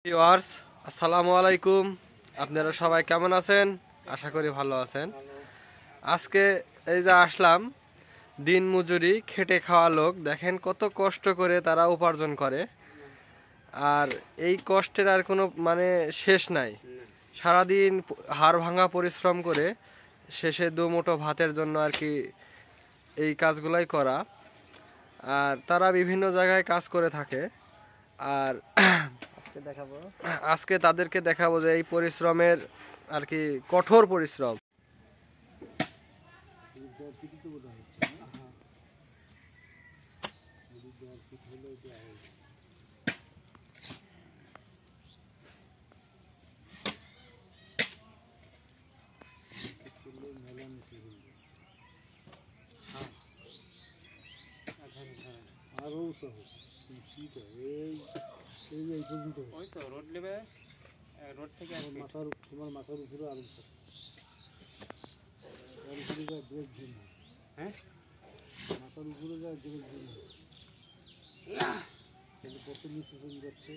Viewers, আসসালামু আলাইকুম। আপনারা সবাই কেমন আছেন? আশা করি ভালো আছেন। আজকে এই যে আসলাম, দিন মজুরি খেটে খাওয়া লোক, দেখেন কত কষ্ট করে তারা উপার্জন করে। আর এই কষ্টের আর কোনো শেষ নাই। সারাদিন হাড় ভাঙা পরিশ্রম করে শেষে দুমুঠো ভাতের জন্য আর কি এই কাজগুলাই করা। আর তারা বিভিন্ন জায়গায় কাজ করে থাকে। আর আজকে তাদেরকে দেখাবো যে এই পরিশ্রমের আর কি কঠোর পরিশ্রম। আরো ঠিক এই এই পর্যন্ত ওই তো রোড নেবে, রোড থেকে তোমার মাথার উপরে আরো ব্রেক দিন। হ্যাঁ, মাথার উপরে যা ব্রেক দিন, কত নিচে যাচ্ছে।